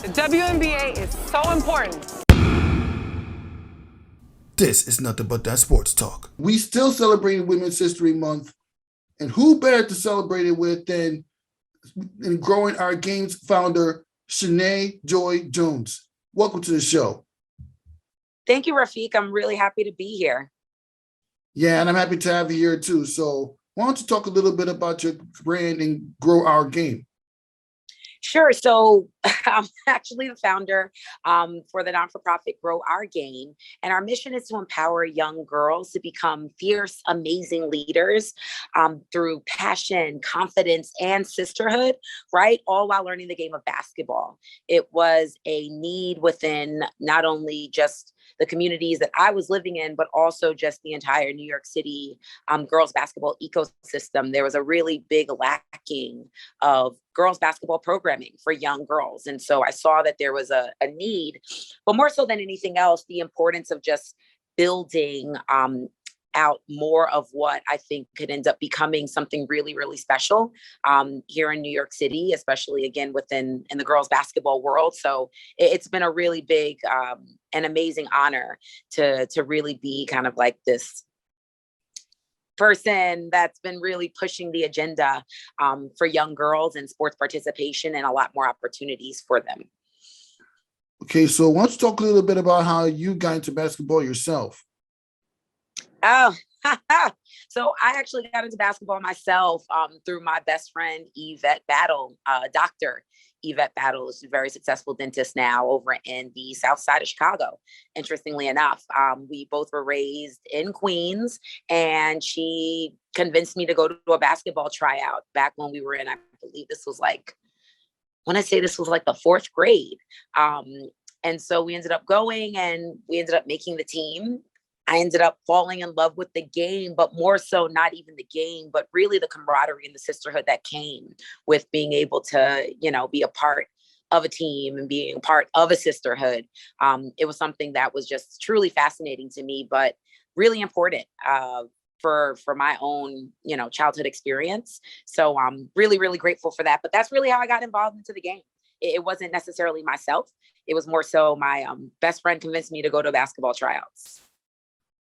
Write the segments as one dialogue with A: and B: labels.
A: The WNBA is so important.
B: This is nothing but that sports talk. We still celebrating Women's History Month, and who better to celebrate it with than Growing Our Games founder, Chiene Joy Jones. Welcome to the show.
C: Thank you, Rafiq. I'm really happy to be here.
B: Yeah, and I'm happy to have you here too. So why don't you talk a little bit about your brand and Grow Our Game?
C: Sure. So I'm actually the founder for the not-for-profit Grow Our Game. And our mission is to empower young girls to become fierce, amazing leaders through passion, confidence, and sisterhood, right? All while learning the game of basketball. It was a need within not only just the communities that I was living in, but also just the entire New York City girls basketball ecosystem. There was a really big lacking of girls basketball programming for young girls. And so I saw that there was a need, but more so than anything else, the importance of just building out more of what I think could end up becoming something really, really special here in New York City, especially again in the girls basketball world. So it's been a really big and amazing honor to really be kind of like this person that's been really pushing the agenda for young girls and sports participation and a lot more opportunities for them.
B: Okay, so why don't you talk a little bit about how you got into basketball yourself?
C: Oh, so I actually got into basketball myself through my best friend, Yvette Battle, Dr. Yvette Battle is a very successful dentist now over in the South Side of Chicago. Interestingly enough, we both were raised in Queens, and she convinced me to go to a basketball tryout back when we were in, I believe this was like the fourth grade. And so we ended up going and we ended up making the team. I ended up falling in love with the game, but more so not even the game, but really the camaraderie and the sisterhood that came with being able to, be a part of a team and being a part of a sisterhood. It was something that was just truly fascinating to me, but really important for my own, childhood experience. So I'm really, really grateful for that. But that's really how I got involved into the game. It wasn't necessarily myself. It was more so my best friend convinced me to go to basketball tryouts.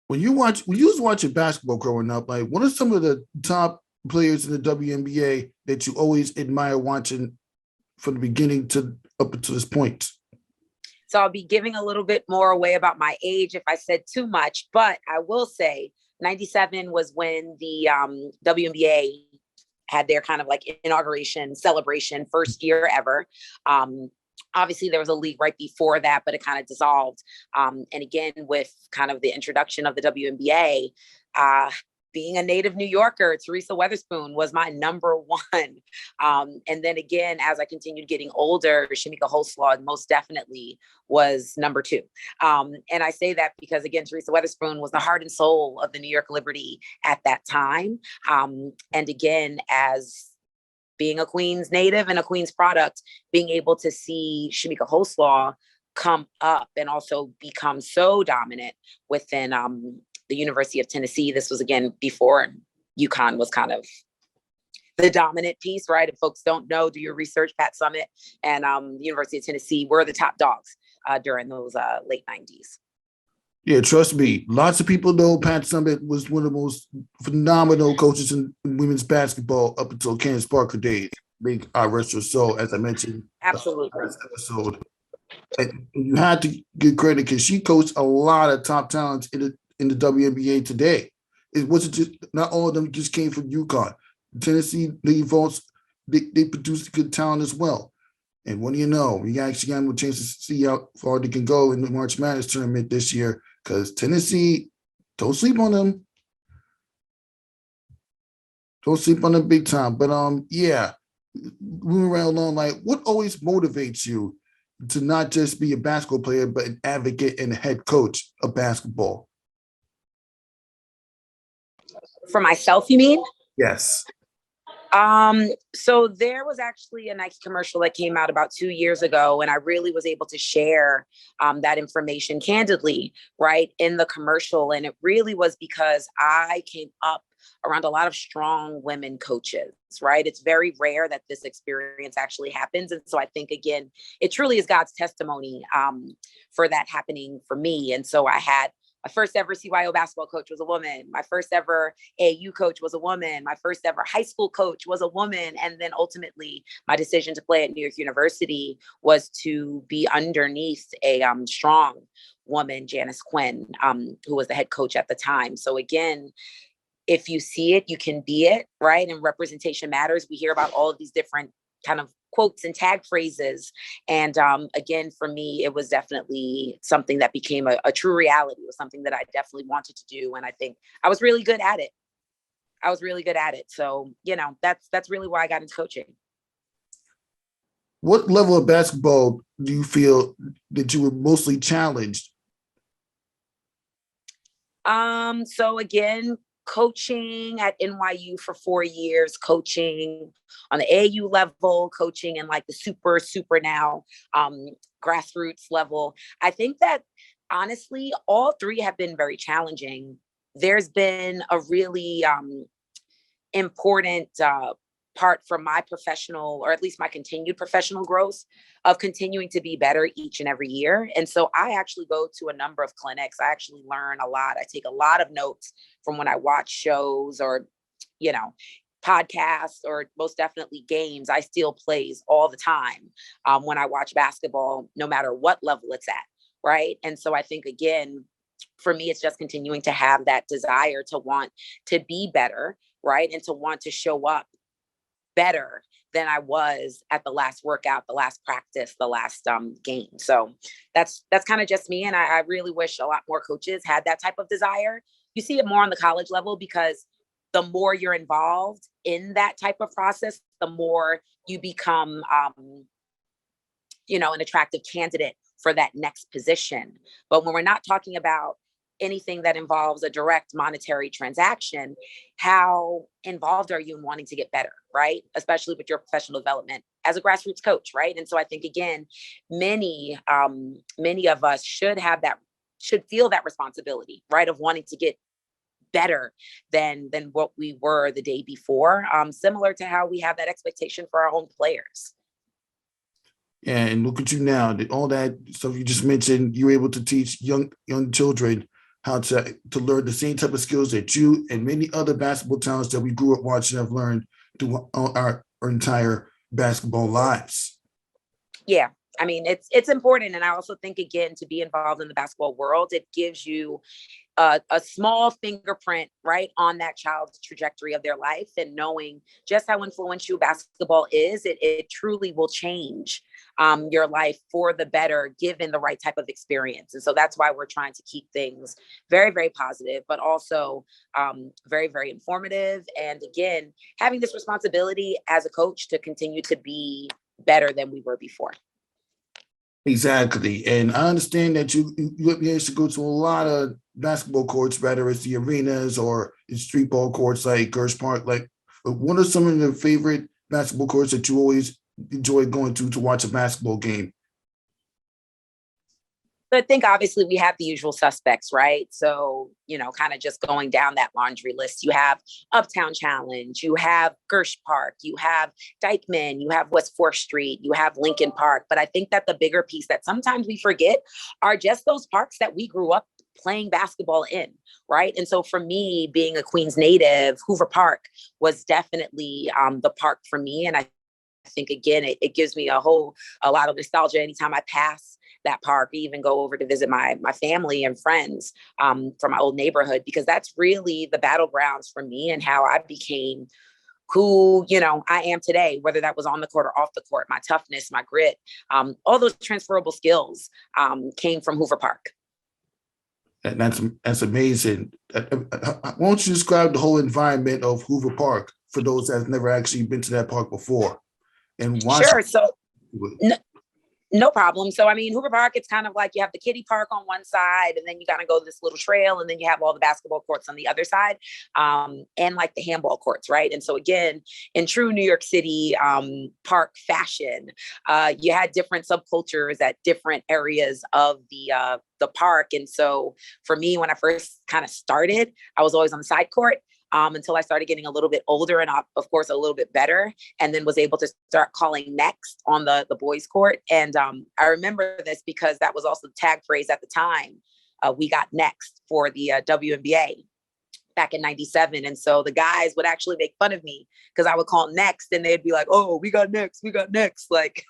B: When you was watching basketball growing up, like what are some of the top players in the WNBA that you always admire watching from the beginning to up until this point?
C: So I'll be giving a little bit more away about my age if I said too much, but I will say 97 was when the WNBA had their kind of like inauguration celebration, first year ever. Obviously, there was a league right before that, but it kind of dissolved. And again, with kind of the introduction of the WNBA, being a native New Yorker, Teresa Weatherspoon was my number one. And then again, as I continued getting older, Shamika Holslaw most definitely was number two. And I say that because, again, Teresa Weatherspoon was the heart and soul of the New York Liberty at that time. And again, as being a Queens native and a Queens product, being able to see Shamika Holslaw come up and also become so dominant within the University of Tennessee. This was, again, before UConn was kind of the dominant piece, right? If folks don't know, do your research, Pat Summitt and the University of Tennessee were the top dogs during those late 90s.
B: Yeah, trust me. Lots of people know Pat Summitt was one of the most phenomenal coaches in women's basketball up until Candace Parker days. Big rest her soul, as I mentioned.
C: Absolutely.
B: Last episode. And you had to give credit because she coached a lot of top talents in the WNBA today. It wasn't just, not all of them just came from UConn. Tennessee, they produced good talent as well. And what do you know? You actually got a chance to see how far they can go in the March Madness tournament this year. Because Tennessee, don't sleep on them. Don't sleep on them big time. But yeah, moving around along, like what always motivates you to not just be a basketball player, but an advocate and a head coach of basketball?
C: For myself, you mean?
B: Yes.
C: So there was actually a Nike commercial that came out about 2 years ago, and I really was able to share that information candidly, right, in the commercial. And it really was because I came up around a lot of strong women coaches, right? It's very rare that this experience actually happens. And so I think, again, it truly is God's testimony for that happening for me. And so I had my first ever CYO basketball coach was a woman. My first ever AAU coach was a woman. My first ever high school coach was a woman. And then ultimately my decision to play at New York University was to be underneath a strong woman, Janice Quinn, who was the head coach at the time. So again, if you see it, you can be it, right? And representation matters. We hear about all of these different kind of quotes and tag phrases. And again, for me, it was definitely something that became a true reality. It was something that I definitely wanted to do. And I think I was really good at it. So, that's really why I got into coaching.
B: What level of basketball do you feel that you were mostly challenged?
C: So again, coaching at NYU for 4 years, coaching on the AAU level, coaching in like the super now grassroots level. I think that honestly, all three have been very challenging. There's been a really important part from my professional, or at least my continued professional growth, of continuing to be better each and every year. And so I actually go to a number of clinics. I actually learn a lot. I take a lot of notes from when I watch shows or, podcasts, or most definitely games. I steal plays all the time when I watch basketball, no matter what level it's at, right? And so I think, again, for me, it's just continuing to have that desire to want to be better, right? And to want to show up better than I was at the last workout, the last practice, the last game. So that's kind of just me. And I really wish a lot more coaches had that type of desire. You see it more on the college level, because the more you're involved in that type of process, the more you become, an attractive candidate for that next position. But when we're not talking about anything that involves a direct monetary transaction, how involved are you in wanting to get better, right? Especially with your professional development as a grassroots coach, right? And so I think, again, many of us should feel that responsibility, right, of wanting to get better than what we were the day before, similar to how we have that expectation for our own players.
B: And look at you now, all that stuff you just mentioned, you're able to teach young children how to learn the same type of skills that you and many other basketball talents that we grew up watching have learned through our entire basketball lives.
C: Yeah. I mean, it's important. And I also think, again, to be involved in the basketball world, it gives you a small fingerprint, right, on that child's trajectory of their life, and knowing just how influential basketball is. It truly will change your life for the better, given the right type of experience. And so that's why we're trying to keep things very, very positive, but also very, very informative. And again, having this responsibility as a coach to continue to be better than we were before.
B: Exactly. And I understand that you used to go to a lot of basketball courts, whether it's the arenas or the street ball courts like Gersh Park. Like, what are some of your favorite basketball courts that you always enjoy going to watch a basketball game?
C: So I think obviously we have the usual suspects, right? So, kind of just going down that laundry list. You have Uptown Challenge, you have Gersh Park, you have Dykeman, you have West 4th Street, you have Lincoln Park. But I think that the bigger piece that sometimes we forget are just those parks that we grew up playing basketball in, right? And so for me, being a Queens native, Hoover Park was definitely the park for me. And I think, again, it gives me a lot of nostalgia anytime I pass that park, even go over to visit my family and friends from my old neighborhood, because that's really the battlegrounds for me and how I became who, I am today, whether that was on the court or off the court. My toughness, my grit, all those transferable skills came from Hoover Park.
B: And that's amazing. Why don't you describe the whole environment of Hoover Park for those that have never actually been to that park before? And why?
C: Sure. So no problem. So, I mean, Hoover Park, it's kind of like you have the kiddie park on one side, and then you got to go this little trail, and then you have all the basketball courts on the other side, and like the handball courts, right? And so, again, in true New York City park fashion, you had different subcultures at different areas of the park. And so, for me, when I first kind of started, I was always on the side court. until I started getting a little bit older and of course a little bit better, and then was able to start calling next on the boys court. And I remember this because that was also the tag phrase at the time. We got next for the WNBA back in 97. And so the guys would actually make fun of me because I would call next and they'd be like, oh, we got next. Like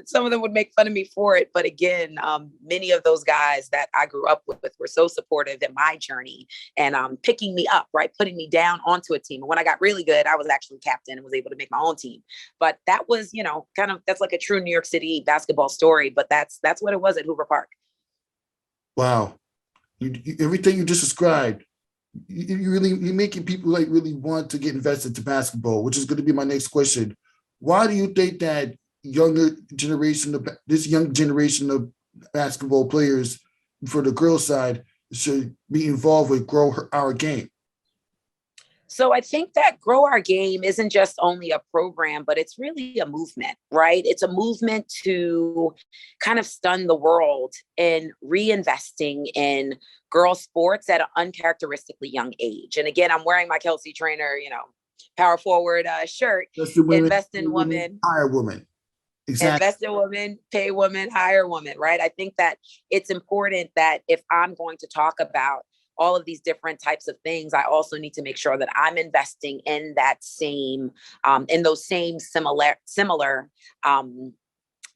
C: some of them would make fun of me for it. But again, many of those guys that I grew up with were so supportive in my journey and picking me up, right? Putting me down onto a team. And when I got really good, I was actually captain and was able to make my own team. But that was, that's like a true New York City basketball story. But that's what it was at Hoover Park.
B: Wow. Everything you just described, you're making people like really want to get invested to basketball, which is going to be my next question. Why do you think that this young generation of basketball players for the girls' side should be involved with Grow Our Game?
C: So I think that Grow Our Game isn't just only a program, but it's really a movement, right? It's a movement to kind of stun the world in reinvesting in girls' sports at an uncharacteristically young age. And again, I'm wearing my Kelsey Trainer, power forward shirt. Invest in women,
B: hire women. Exactly.
C: Invest in women, pay women, hire women, right? I think that it's important that if I'm going to talk about all of these different types of things, I also need to make sure that I'm investing in that same, in those same similar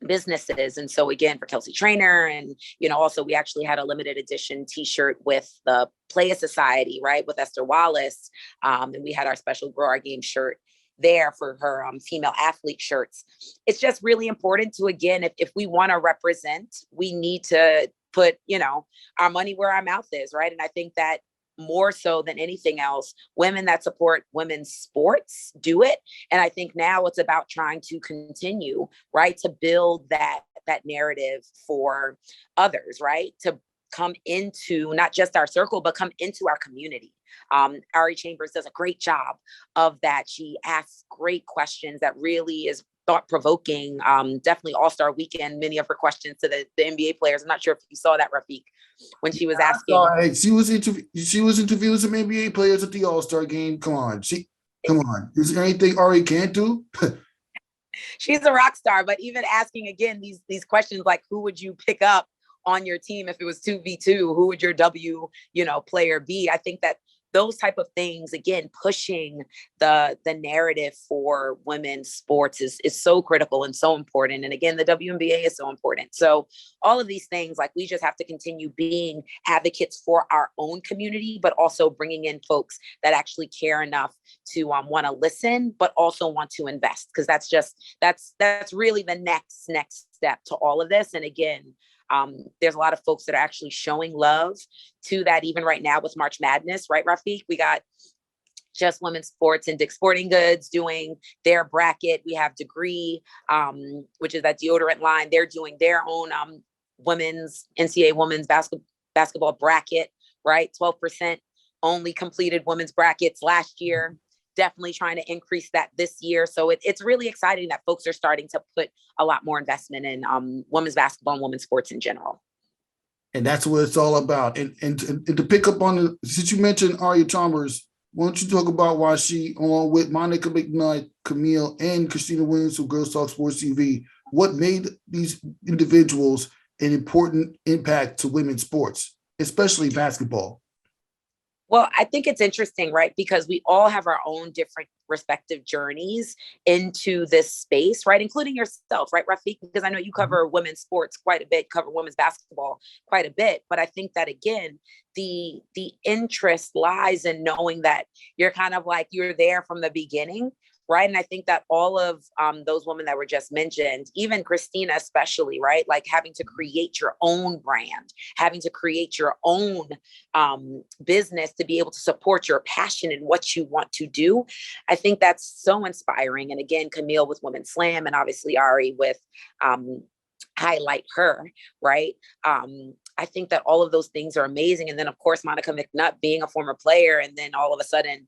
C: businesses. And so again, for Kelsey Trainer, and, also we actually had a limited edition t-shirt with the Playa Society, right? With Esther Wallace. And we had our special Grow Our Game shirt there for her female athlete shirts. It's just really important to, again, if we want to represent, we need to put, our money where our mouth is, right? And I think that more so than anything else, women that support women's sports do it. And I think now it's about trying to continue, right, to build that narrative for others, right, to come into not just our circle, but come into our community. Ari Chambers does a great job of that. She asks great questions that really is thought-provoking. Definitely All-Star Weekend, many of her questions to the NBA players. I'm not sure if you saw that, Rafiq, when she was asking.
B: She was interviewing some NBA players at the All-Star game. Come on. Is there anything Ari can't do?
C: She's a rock star, but even asking again these questions like, who would you pick up on your team if it was 2v2? Who would your W player be? I think that those type of things, again, pushing the narrative for women's sports is so critical and so important. And again, the WNBA is so important. So all of these things, like, we just have to continue being advocates for our own community, but also bringing in folks that actually care enough to want to listen, but also want to invest. Because that's really the next step to all of this. And again, there's a lot of folks that are actually showing love to that even right now with March Madness, right, Rafiq? We got Just Women's Sports and Dick's Sporting Goods doing their bracket. We have Degree, which is that deodorant line. They're doing their own NCAA women's basketball bracket, right? 12% only completed women's brackets last year. Definitely trying to increase that this year. So it's really exciting that folks are starting to put a lot more investment in women's basketball and women's sports in general.
B: And that's what it's all about. And to pick up on since you mentioned Aria Chalmers, why don't you talk about why she, along with Monica McNutt, Camille, and Khristina Williams from Girls Talk Sports TV, what made these individuals an important impact to women's sports, especially basketball?
C: Well, I think it's interesting, right? Because we all have our own different respective journeys into this space, right? Including yourself, right, Rafiq? Because I know you cover women's sports quite a bit, cover women's basketball quite a bit. But I think that, again, the interest lies in knowing that you're kind of like, you're there from the beginning, right? And I think that all of those women that were just mentioned, even Khristina especially, right? Like having to create your own brand, having to create your own business to be able to support your passion and what you want to do. I think that's so inspiring. And again, Camille with Women's Slam, and obviously Ari with Highlight Her, right? I think that all of those things are amazing. And then, of course, Monica McNutt being a former player, and then all of a sudden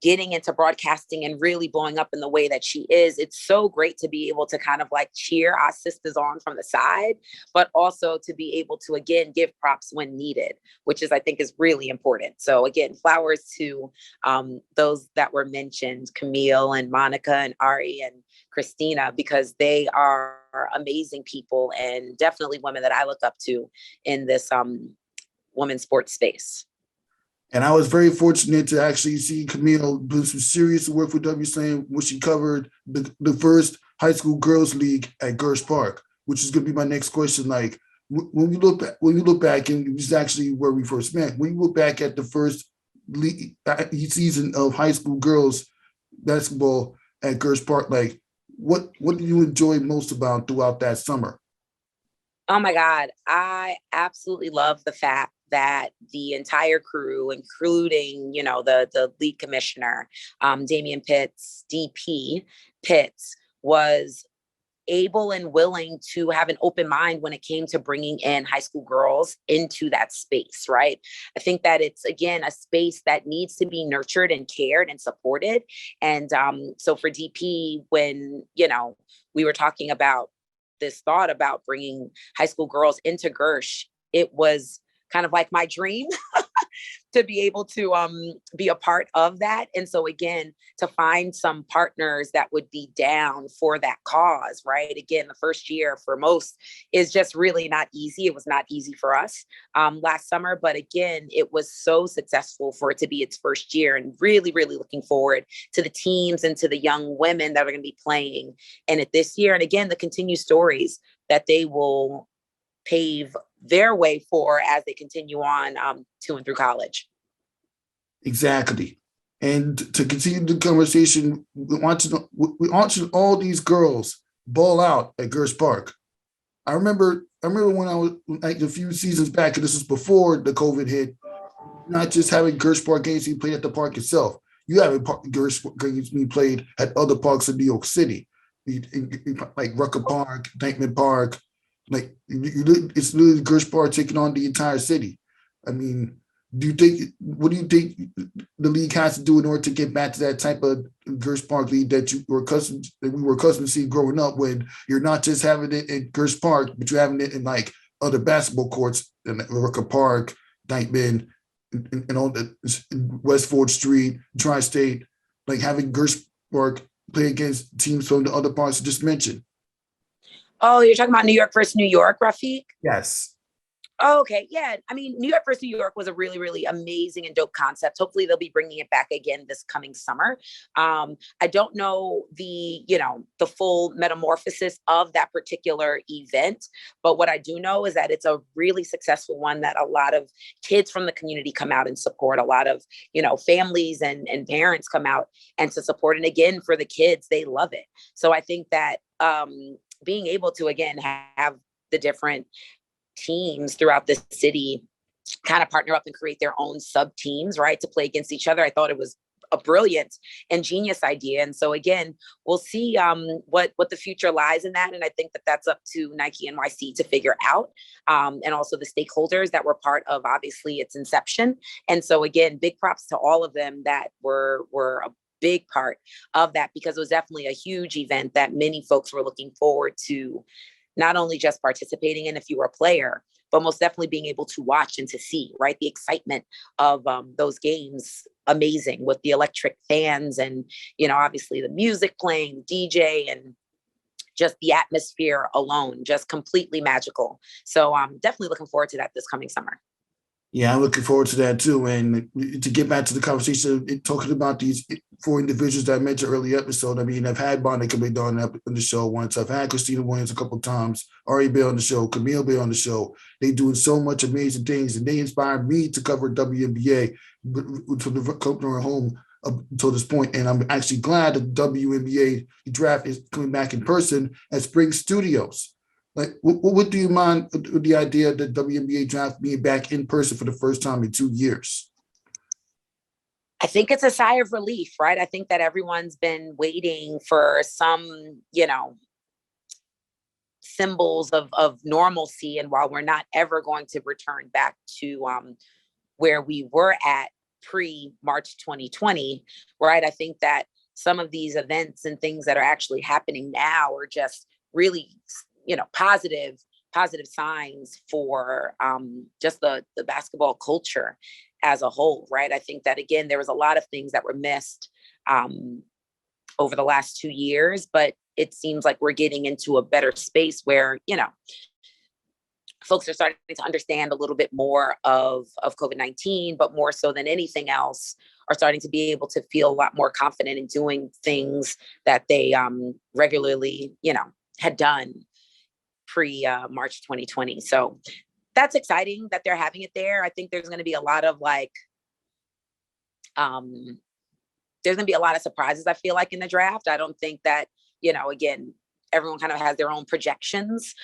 C: getting into broadcasting and really blowing up in the way that she is. It's so great to be able to kind of like cheer our sisters on from the side, but also to be able to, again, give props when needed, which is, I think, is really important. So again, flowers to those that were mentioned, Camille and Monica and Ari and Khristina, because they are amazing people and definitely women that I look up to in this women's sports space.
B: And I was very fortunate to actually see Camille do some serious work for WSLAM when she covered the first high school girls league at Gersh Park, which is going to be my next question. Like when you look back, and this is actually where we first met. When you look back at the first league season of high school girls basketball at Gersh Park, like what did you enjoy most about throughout that summer?
C: Oh my God, I absolutely love the fact that the entire crew, including, the league commissioner, Damian Pitts, DP Pitts, was able and willing to have an open mind when it came to bringing in high school girls into that space, right? I think that it's, again, a space that needs to be nurtured and cared and supported. And so for DP, when, we were talking about this thought about bringing high school girls into Gersh, it was kind of like my dream to be able to be a part of that. And so again, to find some partners that would be down for that cause, right? Again, the first year for most is just really not easy. It was not easy for us last summer, but again, it was so successful for it to be its first year, and really, really looking forward to the teams and to the young women that are going to be playing in it this year. And again, the continued stories that they will pave their way for as they continue on to and through college.
B: Exactly. And to continue the conversation, we want all these girls ball out at Gersh Park. I remember when I was like a few seasons back, and this was before the COVID hit, not just having Gersh Park games you played at the park itself. You have Gersh games being played at other parks in New York City, like Rucker Park, Dykeman Park. Like it's literally Gersh Park taking on the entire city. I mean, what do you think the league has to do in order to get back to that type of Gersh Park league that we were accustomed to see growing up, when you're not just having it in Gersh Park, but you're having it in like other basketball courts in Rucker Park, Dykeman, and all the West 4th Street, Tri-State, like having Gersh Park play against teams from the other parks I just mentioned.
C: Oh, you're talking about New York versus New York, Rafiq?
B: Yes.
C: Oh, okay. Yeah. I mean, New York versus New York was a really, really amazing and dope concept. Hopefully they'll be bringing it back again this coming summer. I don't know the full metamorphosis of that particular event, but what I do know is that it's a really successful one that a lot of kids from the community come out and support. A lot of, families and parents come out and to support. And again, for the kids, they love it. So I think that being able to, again, have the different teams throughout the city kind of partner up and create their own sub teams, right, to play against each other. I thought it was a brilliant and genius idea. And so again, we'll see what the future lies in that. And I think that that's up to Nike NYC to figure out, and also the stakeholders that were part of, obviously, its inception. And so again, big props to all of them that were a big part of that, because it was definitely a huge event that many folks were looking forward to, not only just participating in if you were a player, but most definitely being able to watch and to see, right? The excitement of those games, amazing, with the electric fans and, obviously the music playing, DJ, and just the atmosphere alone, just completely magical. So I'm definitely looking forward to that this coming summer.
B: Yeah, I'm looking forward to that too. And to get back to the conversation, talking about these 4 individuals that I mentioned earlier episode, I mean, I've had Monica McNutt on the show once. I've had Khristina Williams a couple of times, Ari Bell on the show, Camille Bell on the show. They doing so much amazing things, and they inspired me to cover WNBA from the coming home up until this point. And I'm actually glad that the WNBA draft is coming back in person at Spring Studios. Like, what do you mind with the idea of the WNBA draft being back in person for the first time in 2 years?
C: I think it's a sigh of relief, right? I think that everyone's been waiting for some, symbols of normalcy. And while we're not ever going to return back to where we were at pre-March 2020, right? I think that some of these events and things that are actually happening now are just really, positive signs for just the basketball culture as a whole, right? I think that, again, there was a lot of things that were missed over the last 2 years, but it seems like we're getting into a better space where, folks are starting to understand a little bit more of COVID-19, but more so than anything else, are starting to be able to feel a lot more confident in doing things that they regularly, had done pre-March 2020. So that's exciting that they're having it there. I think there's going to be a lot of there's going to be a lot of surprises, I feel like, in the draft. I don't think that, again, everyone kind of has their own projections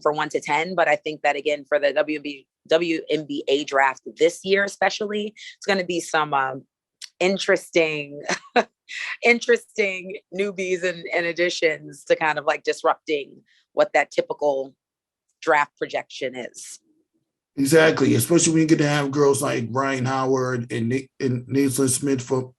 C: for 1 to 10. But I think that, again, for the WNBA draft this year, especially, it's going to be some interesting newbies and additions to kind of disrupting what that typical draft projection is.
B: Exactly, especially when you get to have girls like Brian Howard and Naismith Smith from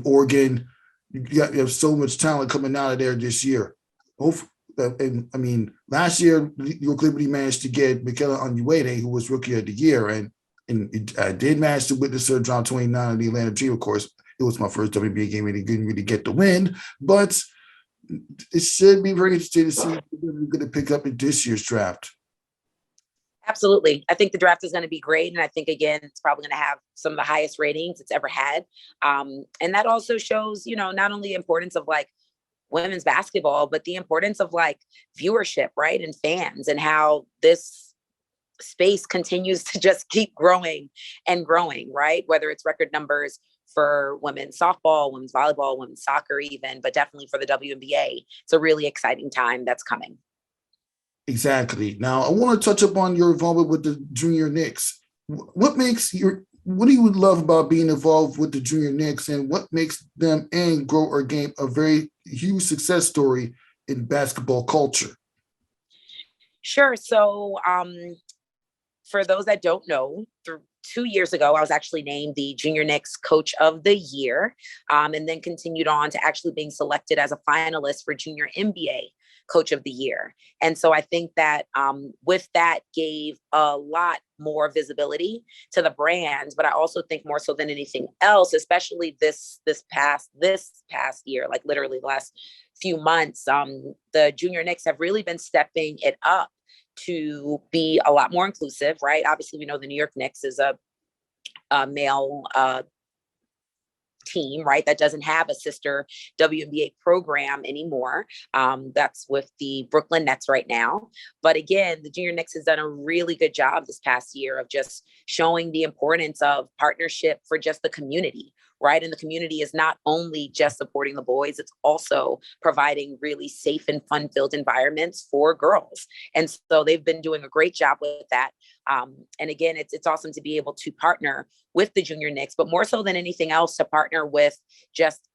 B: Oregon. You have so much talent coming out of there this year. Last year, New York Liberty managed to get Michaela Onyenwere, who was Rookie of the Year, and I did manage to witness her drop 29 on the Atlanta Dream. Of course, it was my first WNBA game, and he didn't really get the win, but it should be very interesting to see what we're going to pick up in this year's draft.
C: Absolutely. I think the draft is going to be great. And I think, again, it's probably going to have some of the highest ratings it's ever had. And that also shows, not only the importance of women's basketball, but the importance of viewership, right? And fans, and how this space continues to just keep growing and growing, right? Whether it's record numbers for women's softball, women's volleyball, women's soccer even, but definitely for the WNBA. It's a really exciting time that's coming.
B: Exactly. Now, I want to touch up on your involvement with the Junior Knicks. What do you love about being involved with the Junior Knicks, and what makes them and Grow Our Game a very huge success story in basketball culture?
C: Sure. So for those that don't know, 2 years ago, I was actually named the Junior Knicks Coach of the Year, and then continued on to actually being selected as a finalist for Junior NBA Coach of the Year. And so I think that with that gave a lot more visibility to the brands, but I also think more so than anything else, especially this past year, literally the last few months, the Junior Knicks have really been stepping it up to be a lot more inclusive, right? Obviously, we know the New York Knicks is a male team, right, that doesn't have a sister WNBA program anymore. That's with the Brooklyn Nets right now. But again, the Junior Knicks has done a really good job this past year of just showing the importance of partnership for just the community, right? And the community is not only just supporting the boys, it's also providing really safe and fun-filled environments for girls. And so they've been doing a great job with that. And again, it's awesome to be able to partner with the Junior Knicks, but more so than anything else, to partner with just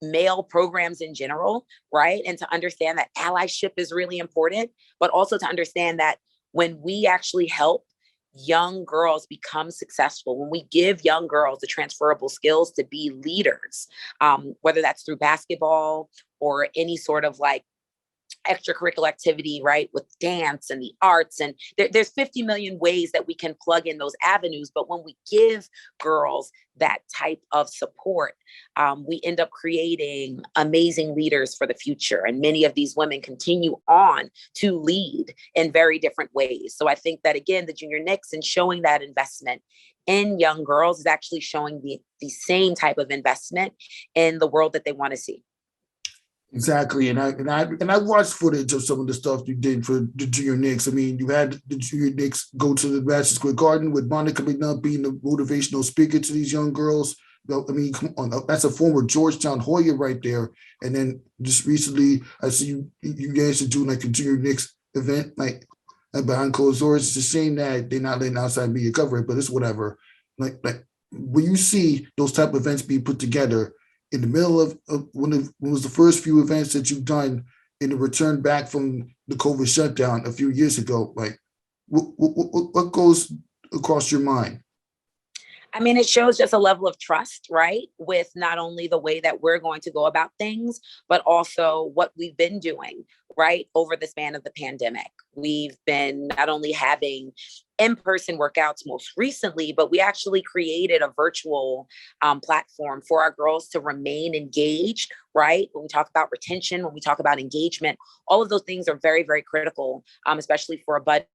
C: male programs in general, right? And to understand that allyship is really important, but also to understand that when we actually help young girls become successful, when we give young girls the transferable skills to be leaders, whether that's through basketball or any sort of extracurricular activity, right, with dance and the arts, and there's 50 million ways that we can plug in those avenues. But when we give girls that type of support, we end up creating amazing leaders for the future. And many of these women continue on to lead in very different ways. So I think that, again, the Junior Knicks, and showing that investment in young girls, is actually showing the same type of investment in the world that they want to see.
B: Exactly, and I watched footage of some of the stuff you did for the Junior Knicks. I mean, you had the Junior Knicks go to the Madison Square Garden with Monica McNutt being the motivational speaker to these young girls. I mean, come on, that's a former Georgetown Hoya right there. And then just recently, I see you guys are doing a Junior Knicks event behind closed doors. It's a shame that they're not letting outside media cover it, but it's whatever. When you see those type of events being put together in the middle of when it was the first few events that you've done in the return back from the COVID shutdown a few years ago, what goes across your mind?
C: I mean, it shows just a level of trust, right? With not only the way that we're going to go about things, but also what we've been doing, right? Over the span of the pandemic. We've been not only having in-person workouts most recently, but we actually created a virtual platform for our girls to remain engaged, right? When we talk about retention, when we talk about engagement, all of those things are very, very critical, especially for a budding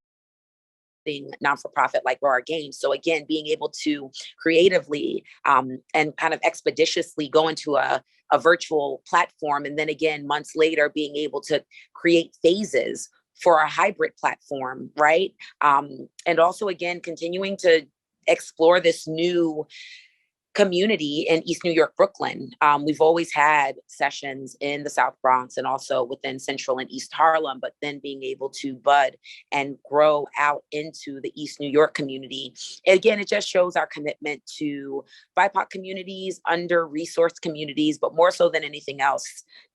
C: non-for-profit like Grow Our Game. So again, being able to creatively and kind of expeditiously go into a virtual platform, and then again, months later, being able to create phases for a hybrid platform, right? And also again, continuing to explore this new community in East New York, Brooklyn. We've always had sessions in the South Bronx and also within Central and East Harlem, but then being able to bud and grow out into the East New York community. Again, it just shows our commitment to BIPOC communities, under-resourced communities, but more so than anything else,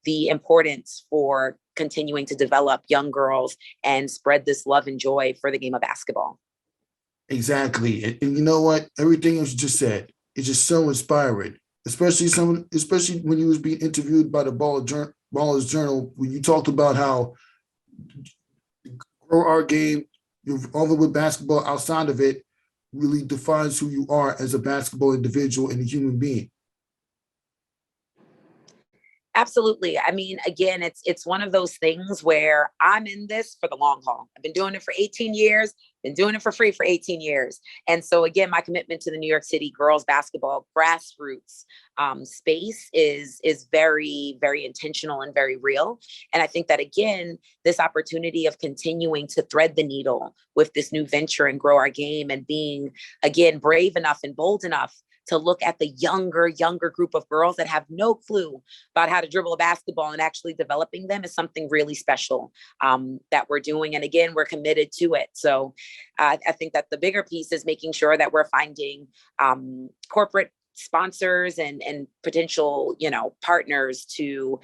C: the importance for continuing to develop young girls and spread this love and joy for the game of basketball.
B: Exactly. And you know what? Everything else you just said, it's just so inspiring, especially when you was being interviewed by the Ballers Journal, when you talked about how Grow Our Game, all with basketball outside of it, really defines who you are as a basketball individual and a human being.
C: Absolutely. I mean, again, it's one of those things where I'm in this for the long haul. I've been doing it for 18 years, been doing it for free for 18 years. And so again, my commitment to the New York City girls basketball grassroots space is very, very intentional and very real. And I think that again, this opportunity of continuing to thread the needle with this new venture and Grow Our Game, and being again brave enough and bold enough to look at the younger group of girls that have no clue about how to dribble a basketball and actually developing them is something really special that we're doing. And again, we're committed to it. So I think that the bigger piece is making sure that we're finding corporate sponsors and potential, partners to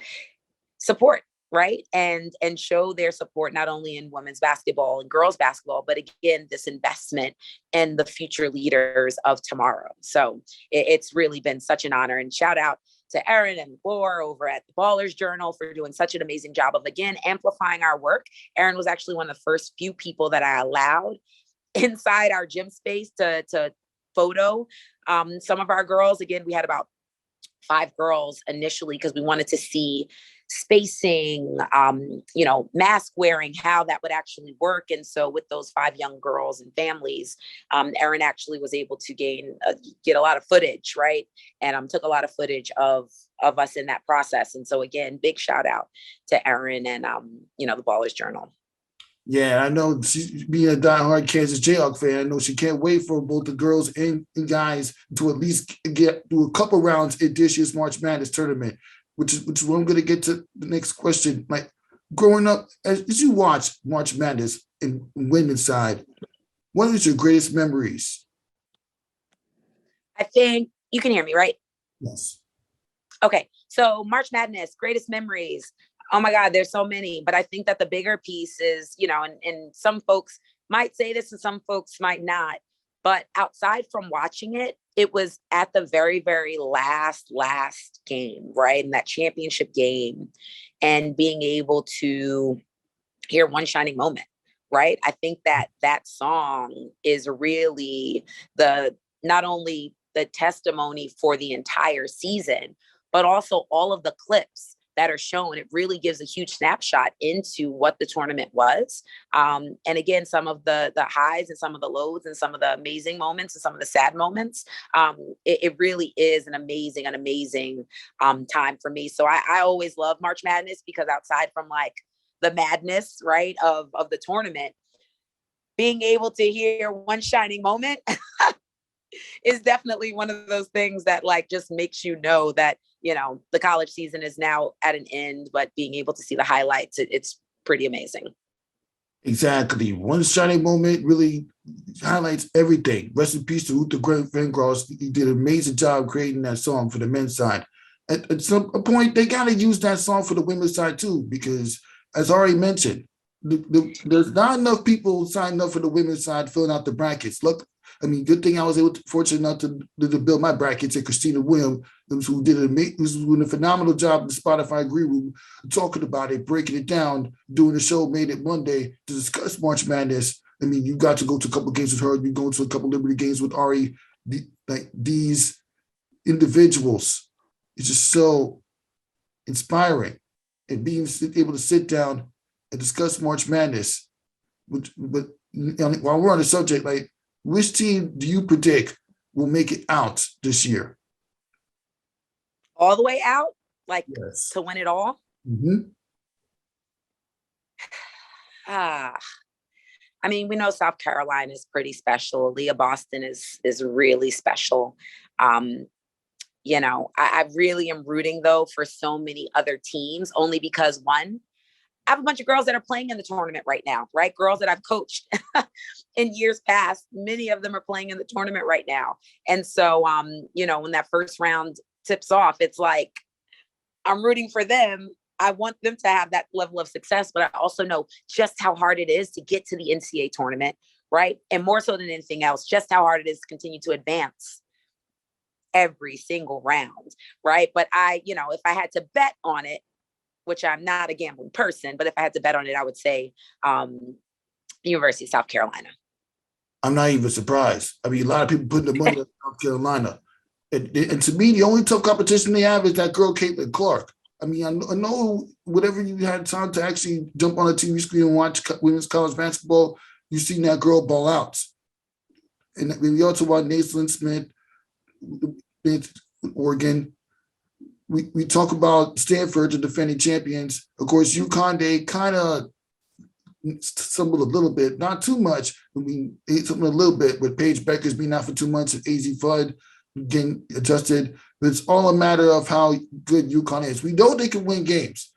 C: support, right? And show their support, not only in women's basketball and girls basketball, but again, this investment in the future leaders of tomorrow. So it's really been such an honor, and shout out to Erin and Laura over at the Ballers Journal for doing such an amazing job of, again, amplifying our work. Erin was actually one of the first few people that I allowed inside our gym space to photo some of our girls. Again, we had about 5 girls initially because we wanted to see spacing, mask wearing, how that would actually work. And so with those 5 young girls and families, Erin actually was able to get a lot of footage, right? And took a lot of footage of us in that process. And so again, big shout out to Erin and, the Ballers Journal.
B: Yeah, I know she's being a diehard Kansas Jayhawk fan. I know she can't wait for both the girls and guys to at least get through a couple rounds in this year's March Madness tournament, which is where I'm going to get to the next question. Like, growing up, as you watch March Madness in women's side, what is your greatest memories?
C: I think you can hear me, right?
B: Yes.
C: Okay, so March Madness, greatest memories. Oh my God, there's so many, but I think that the bigger piece is, and some folks might say this and some folks might not, but outside from watching it, it was at the very, very last game, right? In that championship game, and being able to hear One Shining Moment, right? I think that song is really not only the testimony for the entire season, but also all of the clips that are shown. It really gives a huge snapshot into what the tournament was. And again, some of the highs and some of the lows and some of the amazing moments and some of the sad moments. It really is an amazing time for me. So I always love March Madness, because outside from like the madness, right, of the tournament, being able to hear One Shining Moment is definitely one of those things that like just makes you know that, the college season is now at an end, but being able to see the highlights, it's pretty amazing.
B: Exactly. One Shining Moment really highlights everything. Rest in peace to Luther Vandross. He did an amazing job creating that song for the men's side. At some point, they got to use that song for the women's side too, because as already mentioned, there's not enough people signing up for the women's side filling out the brackets. Look, I mean, good thing I was fortunate enough to build my brackets, and Khristina Williams, who did who's doing a phenomenal job in the Spotify Green Room, talking about it, breaking it down, doing the show Made It Monday to discuss March Madness. I mean, you got to go to a couple games with her. You go to a couple Liberty games with Ari. Like these individuals, it's just so inspiring, and being able to sit down and discuss March Madness. But while we're on the subject, like, which team do you predict will make it out this year?
C: All the way out, like
B: Yes.
C: to win it all.
B: Mm-hmm.
C: I mean, we know South Carolina is pretty special. Leah Boston is really special. You know, I really am rooting though for so many other teams, only because one, I have a bunch of girls that are playing in the tournament right now, right? Girls that I've coached in years past. Many of them are playing in the tournament right now. And so, you know, when that first round tips off, it's like, I'm rooting for them. I want them to have that level of success, but I also know just how hard it is to get to the NCAA tournament, right? And more so than anything else, just how hard it is to continue to advance every single round, right? But you know, if I had to bet on it, which I'm not a gambling person, but if I had to bet on it, I would say University of South Carolina.
B: I'm not even surprised. I mean, a lot of people putting the money on South Carolina. And to me, the only tough competition they have is that girl, Caitlin Clark. I mean, I know whatever you had time to actually jump on a TV screen and watch women's college basketball, you've seen that girl ball out. And we also watch Naismith Smith, Oregon. We talk about Stanford, the defending champions. Of course, UConn, they kind of stumbled a little bit, not too much. I mean, something a little bit with Paige Becker's being out for 2 months and AZ Flood getting adjusted. But it's all a matter of how good UConn is. We know they can win games,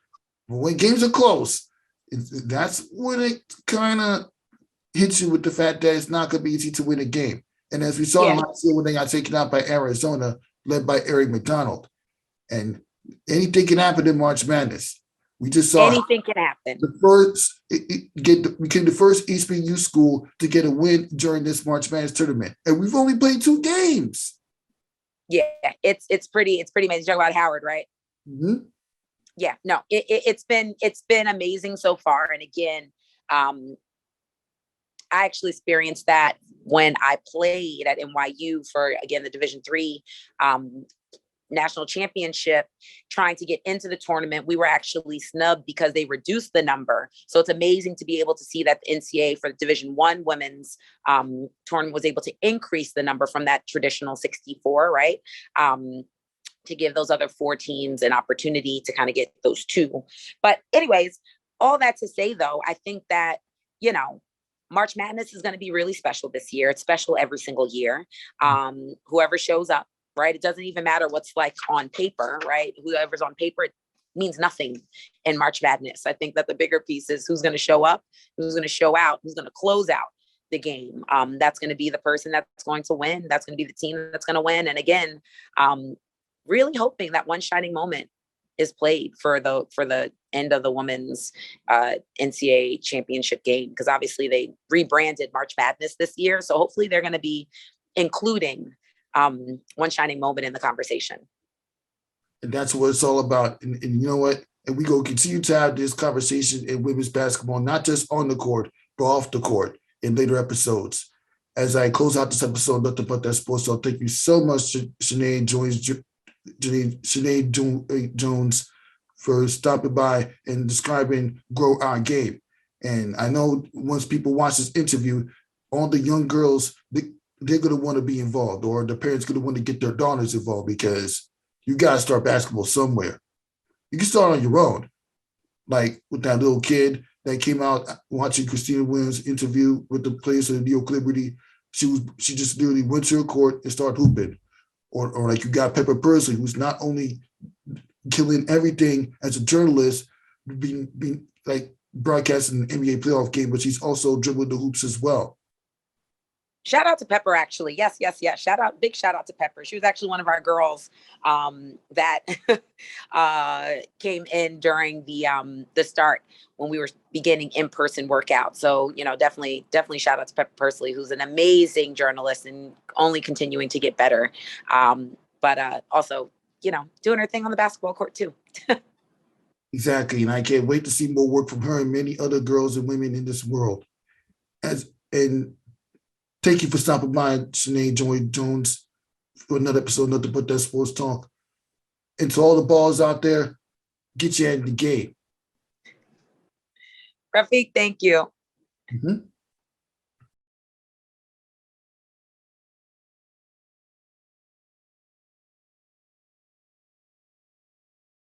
B: but when games are close, that's when it kind of hits you with the fact that it's not going to be easy to win a game. And as we saw last year when they got taken out by Arizona, led by Eric McDonald. And anything can happen in March Madness. We just saw
C: anything can happen.
B: The first became the first HBCU school to get a win during this March Madness tournament, and we've only played 2 games.
C: Yeah, it's pretty amazing. Talk about Howard, right?
B: Mm-hmm.
C: Yeah, no, it's been amazing so far. And again, I actually experienced that when I played at NYU for, again, the Division III national championship, trying to get into the tournament. We were actually snubbed because they reduced the number. So it's amazing to be able to see that the NCAA for the Division I women's tournament was able to increase the number from that traditional 64, right? To give those other 4 teams an opportunity to kind of get those 2. But anyways, all that to say though, I think that, you know, March Madness is going to be really special this year. It's special every single year. Whoever shows up, right? It doesn't even matter what's like on paper, right? Whoever's on paper, it means nothing in March Madness. I think that the bigger piece is who's going to show up, who's going to show out, who's going to close out the game. That's going to be the person that's going to win. That's going to be the team that's going to win. And again, really hoping that one shining moment is played for the end of the women's NCAA championship game, because obviously they rebranded March Madness this year. So hopefully they're going to be including one shining moment in the conversation.
B: And that's what it's all about. And you know what? And we go continue to have this conversation in women's basketball, not just on the court, but off the court in later episodes. As I close out this episode, Nothing But That Sports, so thank you so much, Chiene Jones, for stopping by and describing Grow Our Game. And I know once people watch this interview, all the young girls, they're going to want to be involved, or the parents going to want to get their daughters involved, because you got to start basketball somewhere. You can start on your own, like with that little kid that came out watching Khristina Williams' interview with the players of the New York Liberty. She just literally went to her court and started hooping. Or like you got Pepper Pursley, who's not only killing everything as a journalist, being like broadcasting an NBA playoff game, but she's also dribbling the hoops as well.
C: Shout out to Pepper, actually. Yes, yes, yes. Big shout out to Pepper. She was actually one of our girls that came in during the start when we were beginning in-person workout. So, definitely shout out to Pepper Pursley, who's an amazing journalist and only continuing to get better. But also, doing her thing on the basketball court too.
B: Exactly. And I can't wait to see more work from her and many other girls and women in this world. And thank you for stopping by, Chiene Joy Jones, for another episode, Nothing But That Sports Talk. And to all the balls out there, get your head in the game.
C: Rafiq, thank you.
B: Mm-hmm.